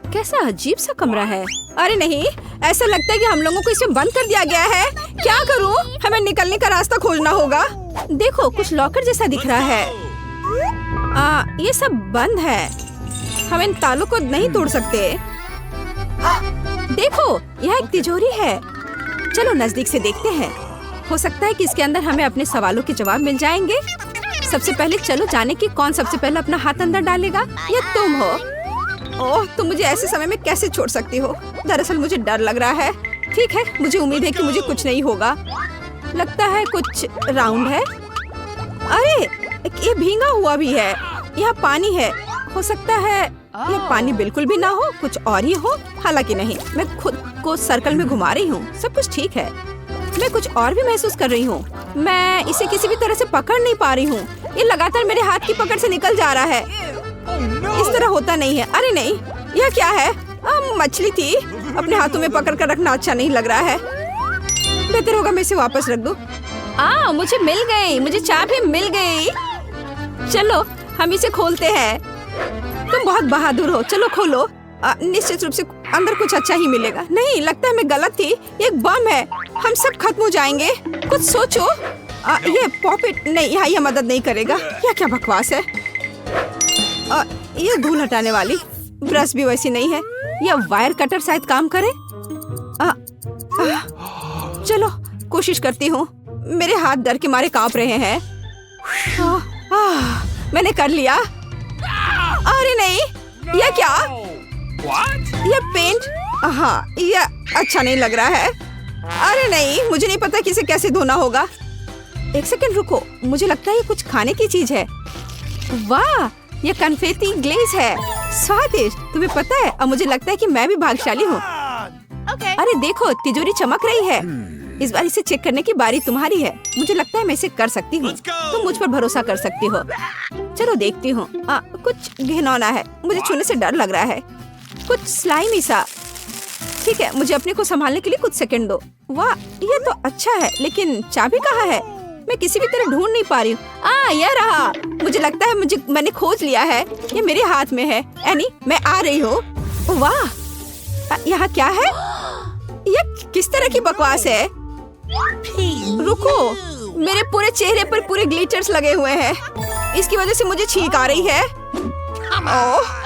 कैसा अजीब सा कमरा है। अरे नहीं, ऐसा लगता है कि हम लोगों को इसमें बंद कर दिया गया है। क्या करूं? हमें निकलने का रास्ता खोजना होगा। देखो, कुछ लॉकर जैसा दिख रहा है। ये सब बंद है। हम इन तालों को नहीं तोड़ सकते। देखो, यह एक तिजोरी है। चलो नजदीक से देखते हैं। हो सकता है कि इसके अंदर हमें अपने सवालों के जवाब मिल जाएंगे। सबसे पहले चलो जाने की कौन सबसे पहले अपना हाथ अंदर डालेगा। या तुम हो। ओह, तुम मुझे ऐसे समय में कैसे छोड़ सकती हो? दरअसल मुझे डर लग रहा है। ठीक है, मुझे उम्मीद है कि मुझे कुछ नहीं होगा। लगता है कुछ राउंड है। अरे, ये भींगा हुआ भी है। यहाँ पानी है। हो सकता है ये पानी बिल्कुल भी ना हो, कुछ और ही हो। हालांकि नहीं, मैं खुद को सर्कल में घुमा रही हूँ। सब कुछ ठीक है। मैं कुछ और भी महसूस कर रही हूँ। मैं इसे किसी भी तरह से पकड़ नहीं पा रही हूँ। ये लगातार मेरे हाथ की पकड़ से निकल जा रहा है। इस तरह होता नहीं है। अरे नहीं, यह क्या है? मछली थी। अपने हाथों में पकड़ कर रखना अच्छा नहीं लग रहा है। बेहतर होगा मैं इसे वापस रख दूं। मुझे मिल गई। मुझे चाबी मिल गई। चलो हम इसे खोलते हैं। तुम बहुत बहादुर हो। चलो खोलो। निश्चित रूप से अंदर कुछ अच्छा ही मिलेगा। नहीं, लगता है मैं गलत थी। एक बम है। हम सब खत्म हो जाएंगे। कुछ सोचो। ये पॉकेट नहीं, यहाँ यह मदद नहीं करेगा। यह क्या बकवास है? ये धूल हटाने वाली ब्रश भी वैसी नहीं है। यह वायर कटर शायद काम करे। चलो कोशिश करती हूँ। मेरे हाथ डर के मारे कांप रहे हैं। मैंने कर लिया। अरे नहीं, यह क्या? यह पेंट। हाँ, यह अच्छा नहीं लग रहा है। अरे नहीं, मुझे नहीं पता कि इसे कैसे धोना होगा। एक सेकंड रुको, मुझे लगता है ये कुछ खाने की चीज है। वाह, ये कन्फेटी ग्लेज है। स्वादिष्ट। तुम्हें पता है, अब मुझे लगता है कि मैं भी भाग्यशाली हूँ। अरे देखो, तिजोरी चमक रही है। इस बार इसे चेक करने की बारी तुम्हारी है। मुझे लगता है मैं इसे कर सकती हूँ। तुम मुझ पर भरोसा कर सकती हो। चलो देखती हूँ। कुछ घिनौना है। मुझे छूने से डर लग रहा है। कुछ स्लाइमी सा। ठीक है, मुझे अपने को संभालने के लिए कुछ सेकंड दो। वाह, ये तो अच्छा है, लेकिन चाबी कहाँ है? मैं किसी भी तरह ढूंढ नहीं पा रही हूँ। यह रहा। मुझे लगता है मैंने खोज लिया है। ये मेरे हाथ में है। एनी, मैं आ रही हूँ। वाह, यहाँ क्या है? यह किस तरह की बकवास है? रुको, मेरे पूरे चेहरे पर पूरे ग्लिटर्स लगे हुए हैं। इसकी वजह से मुझे छींक आ रही है। ओह,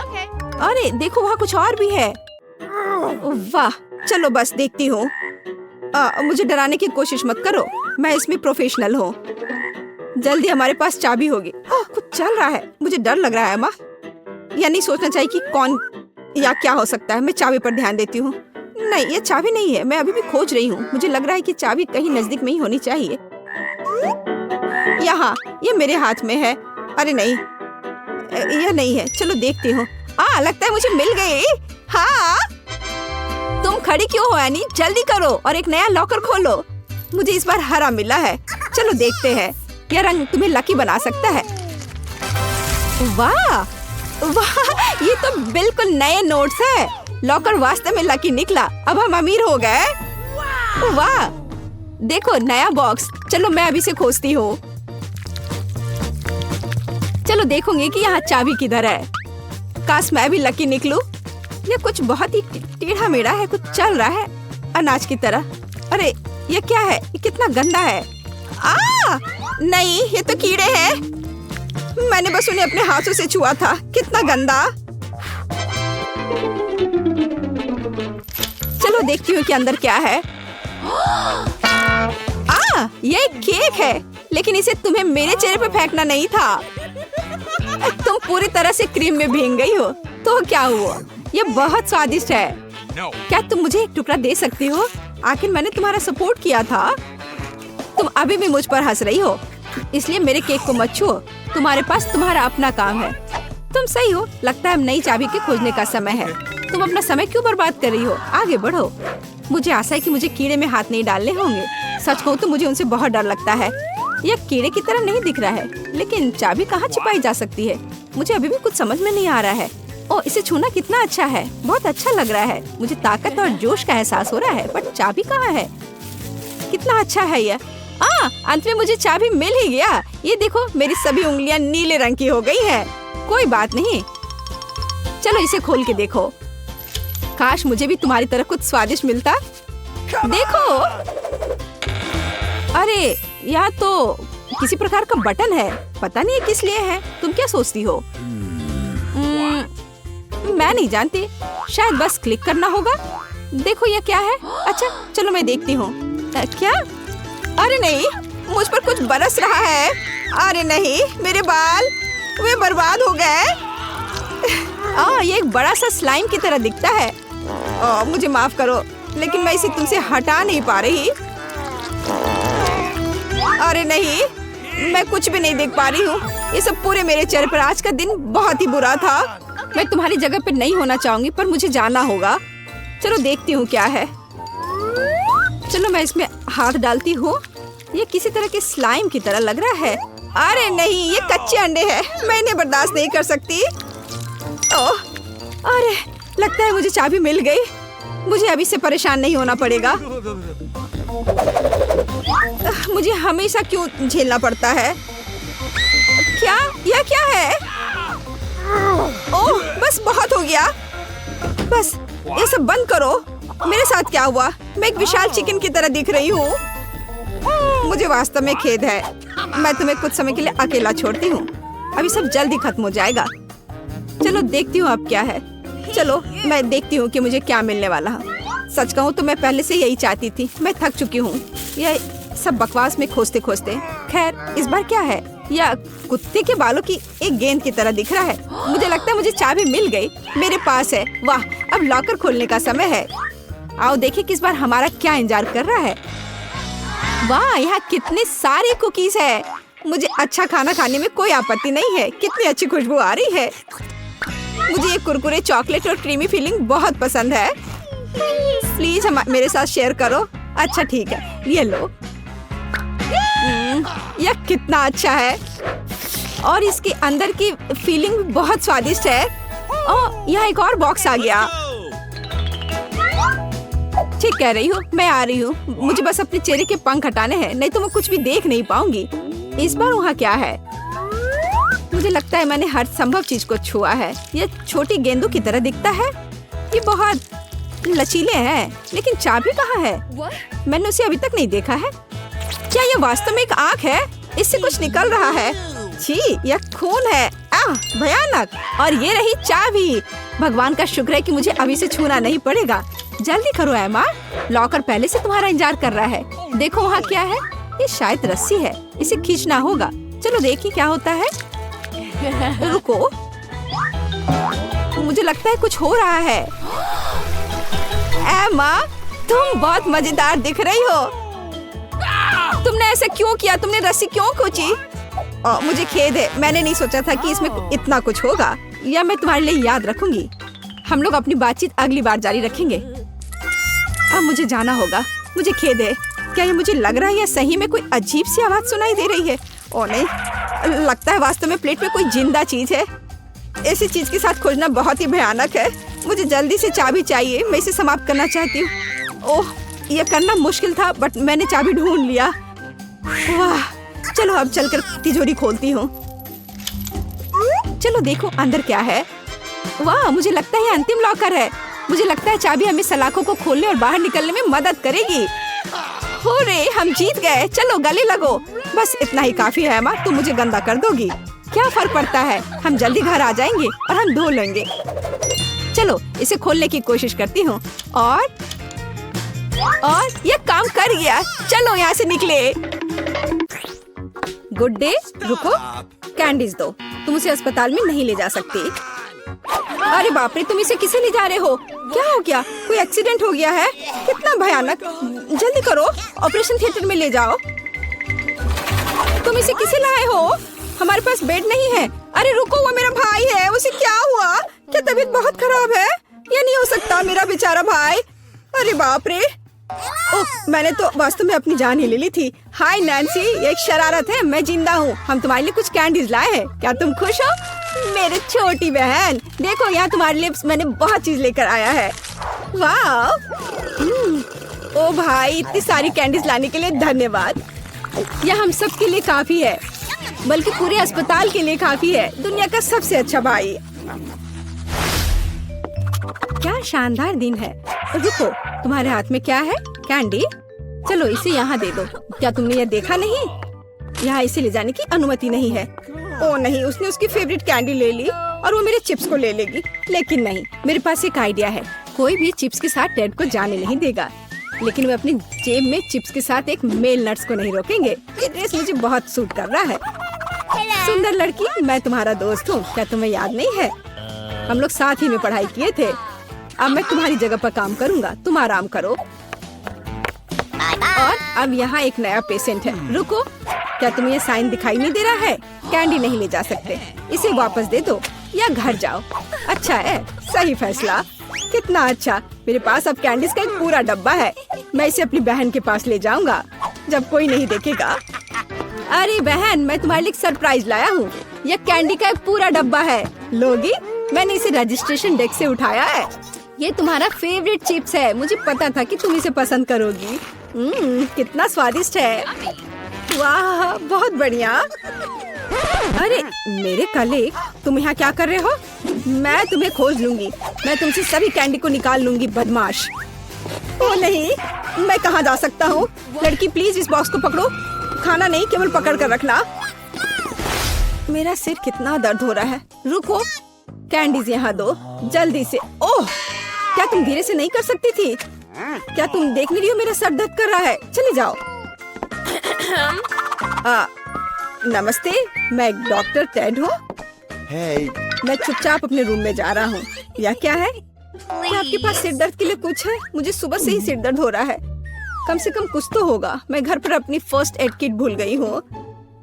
अरे देखो, वहाँ कुछ और भी है। वाह, चलो बस देखती हूँ। मुझे डराने की कोशिश मत करो। मैं इसमें प्रोफेशनल हूँ। जल्दी हमारे पास चाबी होगी। कुछ चल रहा है। मुझे डर लग रहा है माँ। या नहीं सोचना चाहिए कि कौन या क्या हो सकता है। मैं चाबी पर ध्यान देती हूँ। नहीं, ये चाबी नहीं है। मैं अभी भी खोज रही हूँ। मुझे लग रहा है कि चाबी कहीं नजदीक में ही होनी चाहिए। यहाँ, ये मेरे हाथ में है। अरे नहीं, यह नहीं है। चलो देखती हूँ। लगता है मुझे मिल गई। हाँ, तुम खड़ी क्यों हो एनी? जल्दी करो और एक नया लॉकर खोलो। मुझे इस बार हरा मिला है। चलो देखते हैं। यह रंग तुम्हें लकी बना सकता है। वाह वाह, ये तो बिल्कुल नए नोट्स है। लॉकर वास्तव में लकी निकला। अब हम अमीर हो गए। वाह, देखो नया बॉक्स। चलो मैं अभी से खोजती हूँ। चलो देखूंगी कि यहाँ चाबी किधर है। काश मैं भी लकी निकलूं। ये कुछ बहुत ही टेढ़ा मेढ़ा है। कुछ चल रहा है अनाज की तरह। अरे ये क्या है? ये कितना गंदा है। नहीं, ये तो कीड़े हैं। मैंने बस उन्हें अपने हाथों से छुआ था। कितना गंदा। चलो देखती हूँ कि अंदर क्या है। ये एक केक है, लेकिन इसे तुम्हें मेरे चेहरे पे फेंकना नहीं था। तुम पूरी तरह से क्रीम में भीग गई हो। तो क्या हुआ? ये बहुत स्वादिष्ट है। क्या तुम मुझे एक टुकड़ा दे सकती हो? आखिर मैंने तुम्हारा सपोर्ट किया था। तुम अभी भी मुझ पर हंस रही हो, इसलिए मेरे केक को मत छुओ। तुम्हारे पास तुम्हारा अपना काम है। तुम सही हो। लगता है अब नई चाबी के खोजने का समय है। तुम अपना समय क्यों बर्बाद कर रही हो? आगे बढ़ो। मुझे आशा है कि मुझे कीड़े में हाथ नहीं डालने होंगे। सच कहूँ तो मुझे उनसे बहुत डर लगता है। यह कीड़े की तरह नहीं दिख रहा है, लेकिन चाबी कहाँ छिपाई जा सकती है? मुझे अभी भी कुछ समझ में नहीं आ रहा है। इसे छूना कितना अच्छा है। बहुत अच्छा लग रहा है। मुझे ताकत और जोश का एहसास हो रहा है। बट चाबी कहाँ है? कितना अच्छा है यह। अंत में मुझे चाबी मिल ही गया। ये देखो, मेरी सभी उंगलियां नीले रंग की हो गई हैं। कोई बात नहीं, चलो इसे खोल के देखो। काश मुझे भी तुम्हारी तरह कुछ स्वादिष्ट मिलता। देखो, अरे यहाँ तो किसी प्रकार का बटन है, पता नहीं ये किस लिए है। तुम क्या सोचती हो? मैं नहीं जानती, शायद बस क्लिक करना होगा। देखो ये क्या है। अच्छा चलो मैं देखती हूँ। क्या? अरे नहीं, मुझ पर कुछ बरस रहा है। अरे नहीं, मेरे बाल वे बर्बाद हो गए। ये एक बड़ा सा स्लाइम की तरह दिखता है। मुझे माफ करो, लेकिन मैं इसे तुमसे हटा नहीं पा रही। अरे नहीं, मैं कुछ भी नहीं देख पा रही हूँ। ये सब पूरे मेरे चेहरे पर। आज का दिन बहुत ही बुरा था। मैं तुम्हारी जगह पर नहीं होना चाहूंगी, पर मुझे जाना होगा। चलो देखती हूँ क्या है। चलो मैं इसमें हाथ डालती हूँ। ये किसी तरह के स्लाइम की तरह लग रहा है। अरे नहीं, ये कच्चे अंडे हैं। मैं इन्हें बर्दाश्त नहीं कर सकती। ओह, अरे लगता है मुझे चाबी मिल गई। मुझे अभी से परेशान नहीं होना पड़ेगा। मुझे हमेशा क्यों झेलना पड़ता है? क्या? यह क्या है? ओह, बस बहुत हो गया। बस ये सब बंद करो। मेरे साथ क्या हुआ? मैं एक विशाल चिकन की तरह दिख रही हूँ। मुझे वास्तव में खेद है। मैं तुम्हें कुछ समय के लिए अकेला छोड़ती हूँ। अभी सब जल्दी खत्म हो जाएगा। चलो देखती हूँ अब क्या है। चलो मैं देखती हूँ कि मुझे क्या मिलने वाला है। सच कहूँ तो मैं पहले से यही चाहती थी। मैं थक चुकी हूँ यह सब बकवास में खोजते खोजते। खैर इस बार क्या है? यह कुत्ते के बालों की एक गेंद की तरह दिख रहा है। मुझे लगता है मुझे चाबी मिल गई। मेरे पास है। वाह, अब लॉकर खोलने का समय है। आओ देखिए किस बार हमारा क्या इंतजार कर रहा है। वाह, यहाँ कितने सारे कुकीज है। मुझे अच्छा खाना खाने में कोई आपत्ति नहीं है। कितनी अच्छी खुशबू आ रही है। मुझे ये कुरकुरे चॉकलेट और क्रीमी फीलिंग बहुत पसंद है। प्लीज मेरे साथ शेयर करो। अच्छा ठीक है, ये लो। यह कितना अच्छा है और इसके अंदर की फीलिंग भी बहुत स्वादिष्ट है। ओह, यहाँ एक और बॉक्स आ गया। ठीक कह रही हूँ, मैं आ रही हूँ। मुझे बस अपने चेहरे के पंख हटाने हैं, नहीं तो मैं कुछ भी देख नहीं पाऊंगी। इस बार वहाँ क्या है? मुझे लगता है मैंने हर संभव चीज को छुआ है। ये छोटी गेंदों की तरह दिखता है। ये बहुत लचीले हैं, लेकिन चाबी कहाँ है? मैंने उसे अभी तक नहीं देखा है। क्या ये वास्तव में एक आँख है? इससे कुछ निकल रहा है। छी, यह खून है। भयानक। और ये रही चाबी। भगवान का शुक्र है कि मुझे अभी से छूना नहीं पड़ेगा। जल्दी करो एमा, लॉकर पहले से तुम्हारा इंतजार कर रहा है। देखो वहाँ क्या है? ये शायद रस्सी है, इसे खींचना होगा। चलो देखिए क्या होता है। रुको, मुझे लगता है कुछ हो रहा है। एमा, तुम बहुत मजेदार दिख रही हो। तुमने ऐसा क्यों किया? तुमने रस्सी क्यों खींची? मुझे खेद है, मैंने नहीं सोचा था कि इसमें इतना कुछ होगा। या मैं तुम्हारे लिए याद रखूंगी। हम लोग अपनी बातचीत अगली बार जारी रखेंगे। अब मुझे जाना होगा। मुझे खेद है। क्या ये मुझे लग रहा है या सही में कोई अजीब सी आवाज सुनाई दे रही है? ओ नहीं, लगता है वास्तव में प्लेट में कोई जिंदा चीज है। ऐसी चीज के साथ खोजना बहुत ही भयानक है। मुझे जल्दी से चाबी चाहिए। मैं इसे समाप्त करना चाहती हूँ। ओह, यह करना मुश्किल था, बट मैंने चाबी ढूंढ लिया। वाह, चलो अब चलकर तिजोरी खोलती हूँ। चलो देखो अंदर क्या है। वाह, मुझे लगता है ये अंतिम लॉकर है। मुझे लगता है चाबी हमें सलाखों को खोलने और बाहर निकलने में मदद करेगी। हो रे, हम जीत गए। चलो गले लगो। बस इतना ही काफी है माँ, तुम मुझे गंदा कर दोगी। क्या फर्क पड़ता है, हम जल्दी घर आ जाएंगे और हम धो लेंगे। चलो इसे खोलने की कोशिश करती हूँ। और ये काम कर गया। चलो यहाँ से निकले। Good day. रुको, कैंडीज दो। तुम उसे अस्पताल में नहीं ले जा सकती। अरे बाप रे, तुम इसे किसे ले जा रहे हो? क्या हो गया? कोई एक्सीडेंट हो गया है? कितना भयानक। जल्दी करो, ऑपरेशन थिएटर में ले जाओ। तुम इसे किसे लाए हो? हमारे पास बेड नहीं है। अरे रुको, वो मेरा भाई है। उसे क्या हुआ? क्या तबीयत बहुत खराब है? ये नहीं हो सकता, मेरा बेचारा भाई। अरे बाप रे। ओह, मैंने तो वास्तव में अपनी जान ही ले ली थी। हाय नैन्सी, ये एक शरारत है। मैं जिंदा हूँ। हम तुम्हारे लिए कुछ कैंडीज लाए हैं। क्या तुम खुश हो? मेरी छोटी बहन, देखो यहाँ तुम्हारे लिए मैंने बहुत चीज लेकर आया है। वाह। ओ भाई, इतनी सारी कैंडीज लाने के लिए धन्यवाद। यह हम सब के लिए काफी है, बल्कि पूरे अस्पताल के लिए काफी है। दुनिया का सबसे अच्छा भाई। क्या शानदार दिन है। रुको, तुम्हारे हाथ में क्या है? कैंडी। चलो इसे यहाँ दे दो। क्या तुमने ये देखा नहीं? यहाँ इसे ले जाने की अनुमति नहीं है। ओ नहीं, उसने उसकी फेवरेट कैंडी ले ली और वो मेरे चिप्स को ले लेगी। लेकिन नहीं, मेरे पास एक आइडिया है। कोई भी चिप्स के साथ टेड को जाने नहीं देगा, लेकिन वे अपनी जेब में चिप्स के साथ एक मेल नट्स को नहीं रोकेंगे। ये ड्रेस मुझे बहुत सूट कर रहा है। सुंदर लड़की, मैं तुम्हारा दोस्त हूँ, क्या तुम्हें याद नहीं है? हम लोग साथ ही में पढ़ाई किए थे। अब मैं तुम्हारी जगह पर काम करूँगा, तुम आराम करो। और अब यहाँ एक नया पेशेंट है। रुको, क्या तुम्हें ये साइन दिखाई नहीं दे रहा है? कैंडी नहीं ले जा सकते, इसे वापस दे दो या घर जाओ। अच्छा है, सही फैसला। कितना अच्छा, मेरे पास अब कैंडीज का एक पूरा डब्बा है। मैं इसे अपनी बहन के पास ले जाऊंगा जब कोई नहीं देखेगा। अरे बहन, मैं तुम्हारे लिए सरप्राइज लाया हूँ। यह कैंडी का एक पूरा डब्बा है, लोगी? मैंने इसे रजिस्ट्रेशन डेस्क से उठाया है। ये तुम्हारा फेवरेट चिप्स है, मुझे पता था कि तुम इसे पसंद करोगी। कितना स्वादिष्ट है। वाह, बहुत बढ़िया। अरे मेरे कलीग, तुम यहाँ क्या कर रहे हो? मैं तुम्हें खोज लूंगी। मैं तुमसे सभी कैंडी को निकाल लूंगी, बदमाश। ओ नहीं, मैं कहाँ जा सकता हूँ? लड़की प्लीज इस बॉक्स को पकड़ो। खाना नहीं, केवल पकड़ कर रखना। मेरा सिर कितना दर्द हो रहा है। रुको, कैंडीज यहाँ दो जल्दी से। ओह, क्या तुम धीरे से नहीं कर सकती थी? क्या तुम देख नहीं रही हो मेरा सर दर्द कर रहा है? चले जाओ। नमस्ते, मैं डॉक्टर टेड हूँ। मैं चुपचाप अपने रूम में जा रहा हूँ। यह क्या है? क्या आपके पास सिर दर्द के लिए कुछ है? मुझे सुबह से ही सिर दर्द हो रहा है। कम से कम कुछ तो होगा। मैं घर पर अपनी फर्स्ट एड किट भूल गई हूँ।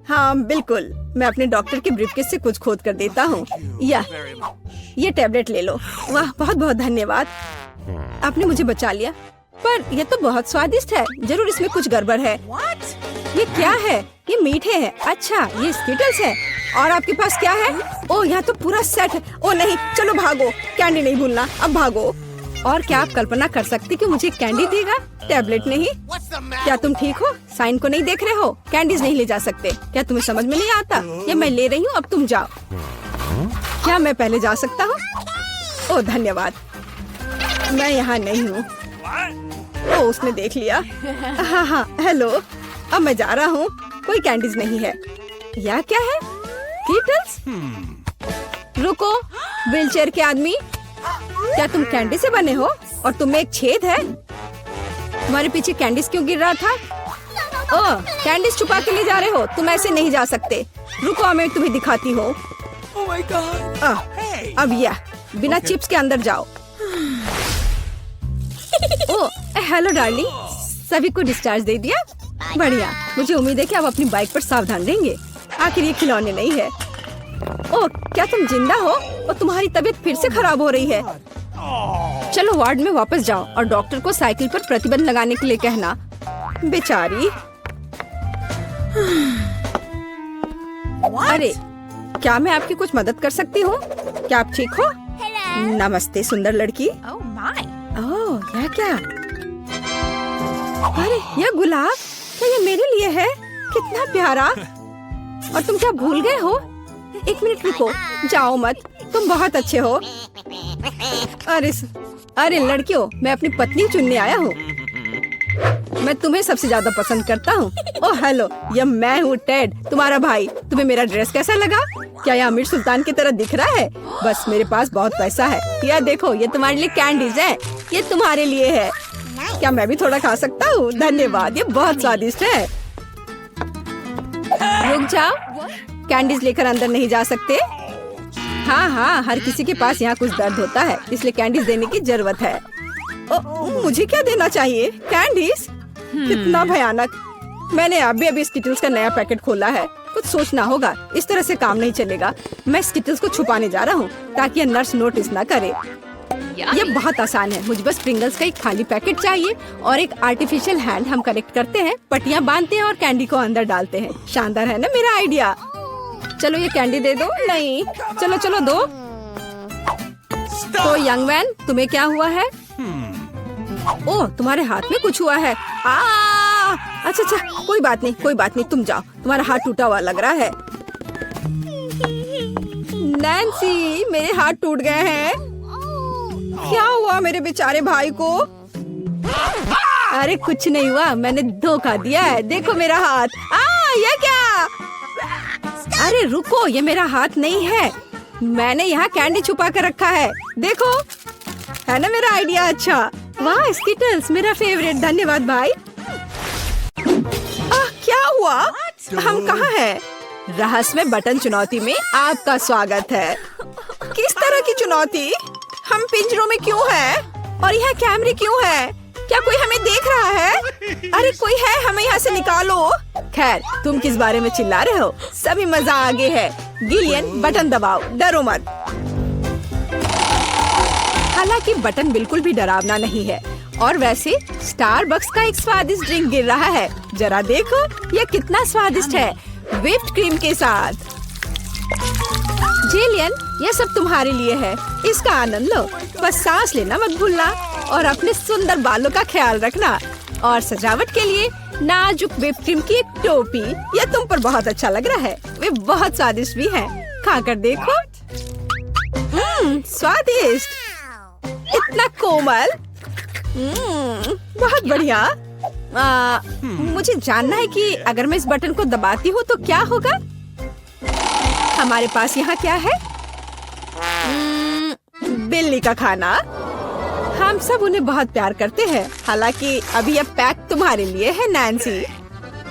हाँ बिल्कुल, मैं अपने डॉक्टर के ब्रीफकेस से कुछ खोद कर देता हूँ। ये टैबलेट ले लो। वाह, बहुत बहुत धन्यवाद, आपने मुझे बचा लिया। पर यह तो बहुत स्वादिष्ट है, जरूर इसमें कुछ गड़बड़ है। ये क्या है? ये मीठे है। अच्छा, ये स्किटल्स है। और आपके पास क्या है? ओह, यहाँ तो पूरा सेट है। ओह नहीं, चलो भागो, कैंडी नहीं भूलना, अब भागो। और क्या आप कल्पना कर सकती कि मुझे कैंडी देगा, टैबलेट नहीं? क्या तुम ठीक हो? साइन को नहीं देख रहे हो? कैंडीज नहीं ले जा सकते। क्या तुम्हें समझ में नहीं आता? ये मैं ले रही हूँ, अब तुम जाओ। क्या मैं पहले जा सकता हूँ? ओह धन्यवाद, मैं यहाँ नहीं हूँ। ओह, उसने देख लिया। हाँ, हेलो, अब मैं जा रहा हूँ। कोई कैंडीज नहीं है। यह क्या है? कीटल्स? रुको, व्हीलचेयर के आदमी, क्या तुम कैंडी से बने हो? और तुम में एक छेद है। तुम्हारे पीछे कैंडीज क्यों गिर रहा था? ओह, कैंडीज छुपा के ले जा रहे हो? तुम ऐसे नहीं जा सकते। रुको, मैं तुम्हें दिखाती हूँ। अब यह बिना चिप्स के अंदर जाओ। ओह, हेलो डार्लिंग, सभी को डिस्चार्ज दे दिया? बढ़िया, मुझे उम्मीद है कि आप अपनी बाइक पर सावधान रहेंगे। आखिर ये खिलौने नहीं है। ओह, क्या तुम जिंदा हो? और तुम्हारी तबीयत फिर से खराब हो रही है। चलो वार्ड में वापस जाओ और डॉक्टर को साइकिल पर प्रतिबंध लगाने के लिए कहना। बेचारी। अरे, क्या मैं आपकी कुछ मदद कर सकती हूँ? क्या आप ठीक हो? नमस्ते सुंदर लड़की। ओह, यह क्या? अरे, यह गुलाब, क्या ये मेरे लिए है? कितना प्यारा। और तुम क्या भूल गए हो? एक मिनट रुको, जाओ मत, तुम बहुत अच्छे हो। अरे लड़कियों, मैं अपनी पत्नी चुनने आया हूँ। मैं तुम्हें सबसे ज्यादा पसंद करता हूँ। ओह हेलो, यह मैं हूँ टेड, तुम्हारा भाई। तुम्हें मेरा ड्रेस कैसा लगा? क्या यह अमीर सुल्तान की तरह दिख रहा है? बस मेरे पास बहुत पैसा है। यह देखो, ये तुम्हारे लिए कैंडीज है। ये तुम्हारे लिए है। क्या मैं भी थोड़ा खा सकता हूँ? धन्यवाद, ये बहुत स्वादिष्ट है। रुक जाओ, कैंडीज लेकर अंदर नहीं जा सकते। हाँ, हर किसी के पास यहाँ कुछ दर्द होता है, इसलिए कैंडीज देने की जरूरत है। मुझे क्या देना चाहिए? कैंडीज? कितना भयानक। मैंने अभी स्किटल्स का नया पैकेट खोला है। कुछ सोचना होगा, इस तरह से काम नहीं चलेगा। मैं स्किटल्स को छुपाने जा रहा हूँ ताकि नर्स नोटिस न करे। ये बहुत आसान है, मुझे बस प्रिंगल्स का एक खाली पैकेट चाहिए और एक आर्टिफिशियल हैंड हम कनेक्ट करते हैं, पट्टियाँ बांधते हैं और कैंडी को अंदर डालते हैं। शानदार है ना मेरा आइडिया? चलो ये कैंडी दे दो। नहीं, चलो दो। तो यंग मैन, तुम्हें क्या हुआ है? ओह, तुम्हारे हाथ में कुछ हुआ है। अच्छा, कोई बात नहीं, तुम जाओ। तुम्हारा हाथ टूटा हुआ लग रहा है। नैन्सी, मेरे हाथ टूट गए हैं। क्या हुआ मेरे बेचारे भाई को। अरे कुछ नहीं हुआ, मैंने धोखा दिया है। देखो मेरा हाथ। ये क्या? अरे रुको, ये मेरा हाथ नहीं है। मैंने यहाँ कैंडी छुपा कर रखा है। देखो, है ना मेरा आइडिया अच्छा? वाह स्किटल्स, मेरा फेवरेट। धन्यवाद भाई। क्या हुआ? हम कहाँ हैं? रहस्यमय बटन चुनौती में आपका स्वागत है। किस तरह की चुनौती? हम पिंजरों में क्यों हैं? और यहाँ कैमरे क्यों हैं? क्या कोई हमें देख रहा है? अरे कोई है, हमें यहाँ से निकालो। खैर, तुम किस बारे में चिल्ला रहे हो? सभी मजा आगे है। गिलियन, बटन दबाओ, डरो मत। हालांकि बटन बिल्कुल भी डरावना नहीं है। और वैसे स्टारबक्स का एक स्वादिष्ट ड्रिंक गिर रहा है। जरा देखो, यह कितना स्वादिष्ट है, व्हिप्ड क्रीम के साथ। जिलियन, यह सब तुम्हारे लिए है। इसका आनंद लो। बस सांस लेना मत भूलना और अपने सुंदर बालों का ख्याल रखना। और सजावट के लिए नाजुक व्हिप्ड क्रीम की एक टोपी। यह तुम पर बहुत अच्छा लग रहा है। वे बहुत स्वादिष्ट भी हैं। खाकर देखो। स्वादिष्ट, इतना कोमल। बहुत बढ़िया। मुझे जानना है कि अगर मैं इस बटन को दबाती हूँ तो क्या होगा? हमारे पास यहाँ क्या है? बिल्ली का खाना। हम सब उन्हें बहुत प्यार करते हैं। हालांकि अभी यह पैक तुम्हारे लिए है नैन्सी।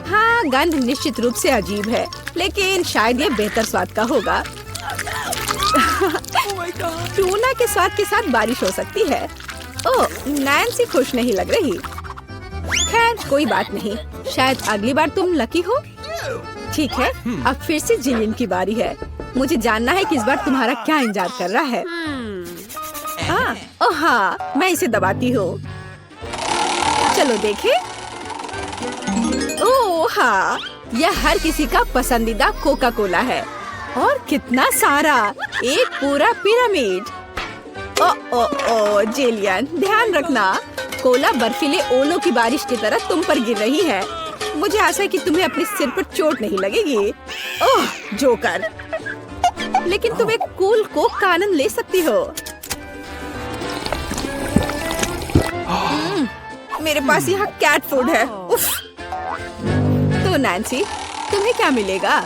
हाँ, गंध निश्चित रूप से अजीब है, लेकिन शायद यह बेहतर स्वाद का होगा। टूना के स्वाद के साथ बारिश हो सकती है। ओह, नैन्सी खुश नहीं लग रही। खैर कोई बात नहीं, शायद अगली बार तुम लकी हो। ठीक है, अब फिर से जिलियन की बारी है। मुझे जानना है कि इस बार तुम्हारा क्या इंतजार कर रहा है। ओह हाँ, मैं इसे दबाती हूँ। चलो देखें। ओह हाँ, यह हर किसी का पसंदीदा कोका कोला है। और कितना सारा, एक पूरा पिरामिड। ओ जिलियन, ध्यान रखना, कोला बर्फीले ओलों की बारिश की तरह तुम पर गिर रही है। मुझे आशा है कि तुम्हें अपने सिर पर चोट नहीं लगेगी। ओह जोकर, लेकिन तुम एक कूल कोक का आनंद ले सकती हो। मेरे पास यहाँ कैट फूड है। उफ। तो नैन्सी, तुम्हें क्या मिलेगा?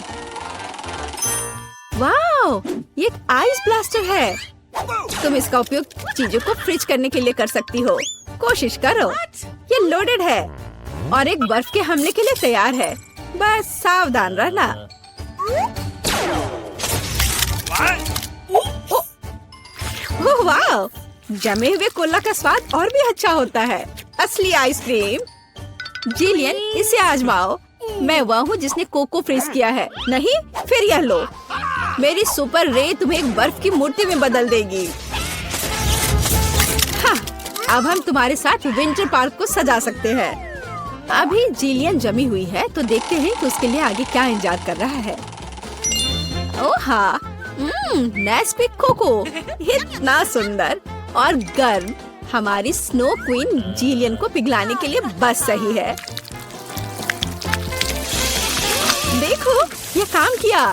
वाओ, ये एक आइस ब्लास्टर है। तुम इसका उपयोग चीजों को फ्रीज करने के लिए कर सकती हो। कोशिश करो। ये लोडेड है और एक बर्फ के हमले के लिए तैयार है। बस सावधान रहना। ओह वाह, जमे हुए कोला का स्वाद और भी अच्छा होता है। असली आइसक्रीम। जिलियन, इसे आजमाओ। मैं वह हूँ जिसने कोको फ्रीज किया है। नहीं, फिर यह लो। मेरी सुपर रे तुम्हें एक बर्फ की मूर्ति में बदल देगी। हाँ, अब हम तुम्हारे साथ विंटर पार्क को सजा सकते हैं। अभी जिलियन जमी हुई है, तो देखते हैं कि उसके लिए आगे क्या इंतजार कर रहा है। ओह हाँ, नेस्क्विक कोको, इतना सुंदर और गर्म। हमारी स्नो क्वीन जिलियन को पिघलाने के लिए बस सही है। देखो, ये काम किया।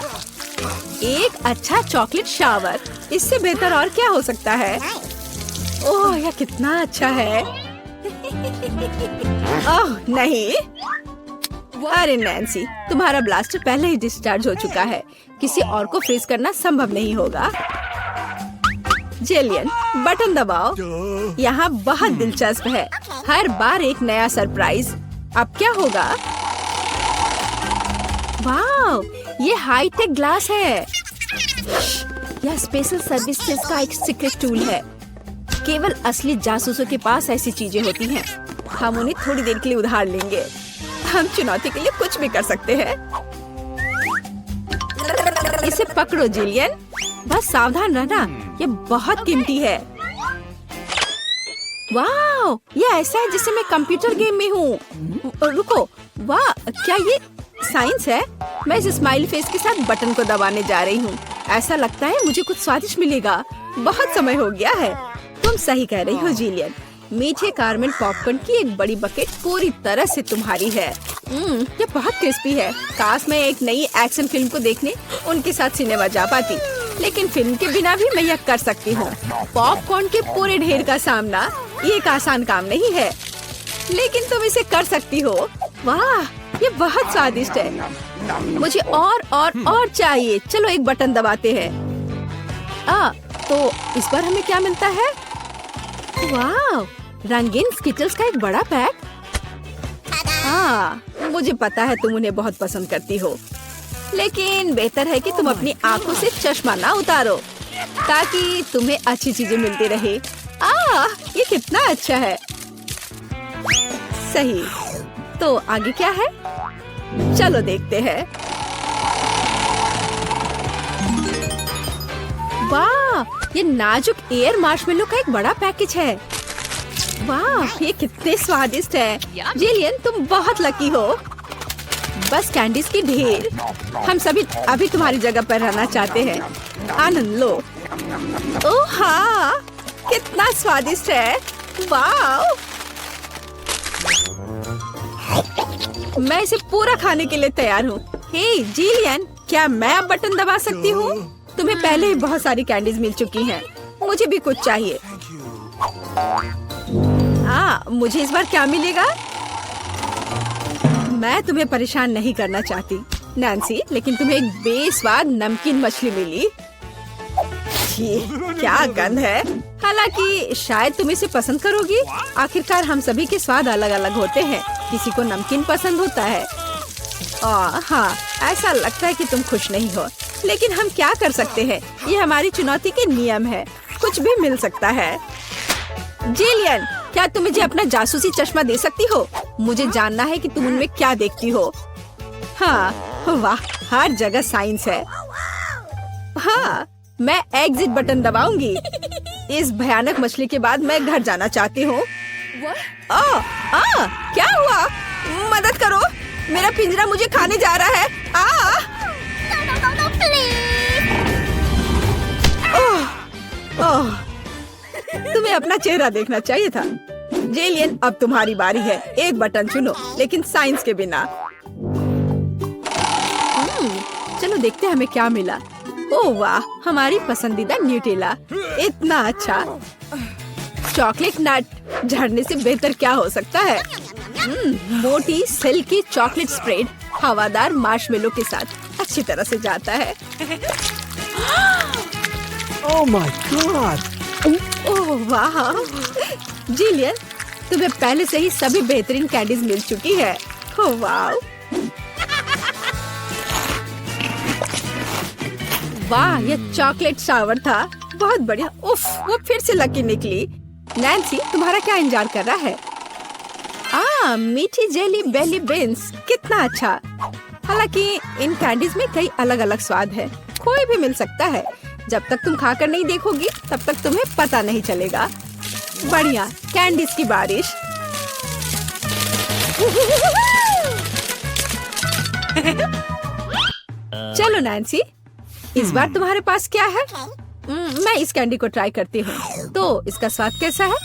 एक अच्छा चॉकलेट शावर, इससे बेहतर और क्या हो सकता है? ओह, यह कितना अच्छा है। ओह नहीं, अरे नैन्सी, तुम्हारा ब्लास्टर पहले ही डिस्चार्ज हो चुका है। किसी और को फ्रीज करना संभव नहीं होगा। जिलियन, बटन दबाओ। यहाँ बहुत दिलचस्प है। हर बार एक नया सरप्राइज। अब क्या होगा? वाह, ये हाईटेक ग्लास है। यह स्पेशल सर्विसेज का एक सीक्रेट टूल है। केवल असली जासूसों के पास ऐसी चीजें होती हैं। हम उन्हें थोड़ी देर के लिए उधार लेंगे। हम चुनौती के लिए कुछ भी कर सकते हैं। इसे पकड़ो जिलियन, बस सावधान रहना, ये बहुत कीमती है। वाह, ये ऐसा है जैसे मैं कंप्यूटर गेम में हूँ। रुको, वाह, क्या ये साइंस है? मैं इस स्माइली फेस के साथ बटन को दबाने जा रही हूँ। ऐसा लगता है मुझे कुछ स्वादिष्ट मिलेगा। बहुत समय हो गया है। तुम सही कह रही हो जिलियन। मीठे कारमेल पॉपकॉर्न की एक बड़ी बकेट पूरी तरह से तुम्हारी है। ये बहुत क्रिस्पी है। काश मैं एक नई एक्शन फिल्म को देखने उनके साथ सिनेमा जा पाती। लेकिन फिल्म के बिना भी मैं यह कर सकती हूँ। पॉपकॉर्न के पूरे ढेर का सामना ये एक आसान काम नहीं है, लेकिन तुम इसे कर सकती हो। वाह, ये बहुत स्वादिष्ट है। मुझे और चाहिए। चलो एक बटन दबाते हैं। तो इस बार हमें क्या मिलता है? वाह, रंगीन स्किटल्स का एक बड़ा पैक। मुझे पता है तुम उन्हें बहुत पसंद करती हो, लेकिन बेहतर है कि तुम अपनी आंखों से चश्मा ना उतारो ताकि तुम्हें अच्छी चीजें मिलती रहे। ये कितना अच्छा है। सही। तो आगे क्या है? चलो देखते हैं। वाह, ये नाजुक एयर मार्शमेलो का एक बड़ा पैकेज है। वाह, ये कितने स्वादिष्ट है। जिलियन, तुम बहुत लकी हो। बस कैंडीज की ढेर। हम सभी अभी तुम्हारी जगह पर रहना चाहते हैं। आनंद लो। ओह हाँ, कितना स्वादिष्ट है। वाह, मैं इसे पूरा खाने के लिए तैयार हूँ। हे जिलियन, क्या मैं अब बटन दबा सकती हूँ? तुम्हें पहले ही बहुत सारी कैंडीज मिल चुकी हैं। मुझे भी कुछ चाहिए। मुझे इस बार क्या मिलेगा? मैं तुम्हें परेशान नहीं करना चाहती नैन्सी, लेकिन तुम्हें एक बेस्वाद नमकीन मछली मिली। क्या गंध है। हालांकि शायद तुम इसे पसंद करोगी। आखिरकार हम सभी के स्वाद अलग अलग होते हैं। किसी को नमकीन पसंद होता है। हाँ, ऐसा लगता है कि तुम खुश नहीं हो, लेकिन हम क्या कर सकते हैं? ये हमारी चुनौती के नियम है। कुछ भी मिल सकता है। जिलियन, क्या तुम मुझे अपना जासूसी चश्मा दे सकती हो? मुझे जानना है कि तुम उनमें क्या देखती हो। वाह, हर जगह साइंस है। मैं एग्जिट बटन दबाऊंगी। इस भयानक मछली के बाद मैं घर जाना चाहती हूँ। क्या हुआ? मदद करो, मेरा पिंजरा मुझे खाने जा रहा है। तुम्हें अपना चेहरा देखना चाहिए था। जेलियन, अब तुम्हारी बारी है। एक बटन चुनो, लेकिन साइंस के बिना। चलो देखते हैं हमें क्या मिला। ओह वाह, हमारी पसंदीदा न्यूटेला। इतना अच्छा। चॉकलेट नट। झड़ने से बेहतर क्या हो सकता है? मोटी सिल्की चॉकलेट स्प्रेड हवादार मार्शमेलो के साथ अच्छी तरह से जाता है। Oh my God. ओह वाह, जिलियन, तुम्हें पहले से ही सभी बेहतरीन कैंडीज मिल चुकी है। ओह वाह, वाह, ये चॉकलेट शावर था। बहुत बढ़िया। उफ, वो फिर से लकी निकली। नैन्सी, तुम्हारा क्या इंतजार कर रहा है? मीठी जेली बेली बीन्स। कितना अच्छा। हालांकि इन कैंडीज में कई अलग अलग स्वाद है। कोई भी मिल सकता है। जब तक तुम खाकर नहीं देखोगी तब तक तुम्हें पता नहीं चलेगा। बढ़िया, कैंडीज की बारिश। चलो नैन्सी, इस बार तुम्हारे पास क्या है? मैं इस कैंडी को ट्राई करती हूँ। तो इसका स्वाद कैसा है?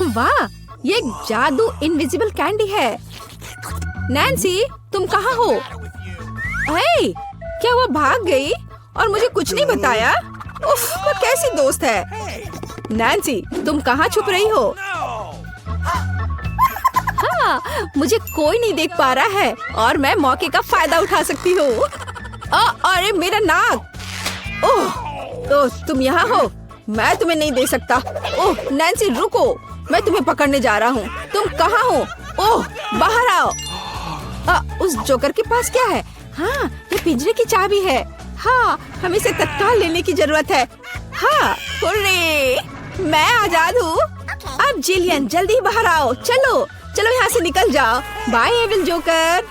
वाह, ये एक जादू इनविजिबल कैंडी है। नैन्सी, तुम कहाँ हो? हे, क्या वो भाग गई और मुझे कुछ नहीं बताया? उफ, वो कैसी दोस्त है। नैन्सी, तुम कहाँ छुप रही हो? मुझे कोई नहीं देख पा रहा है और मैं मौके का फायदा उठा सकती हूँ। अरे मेरा नाक। ओह, तुम यहाँ हो? मैं तुम्हें नहीं दे सकता। ओह नैन्सी, रुको, मैं तुम्हें पकड़ने जा रहा हूँ। तुम कहाँ हो? ओह, बाहर आओ। उस जोकर के पास क्या है? ये पिंजरे की चाबी है। हमें इसे तत्काल लेने की जरूरत है। हुर्रे, मैं आजाद हूँ। अब जिलियन, जल्दी बाहर आओ। चलो चलो, यहाँ से निकल जाओ। Bye evil joker.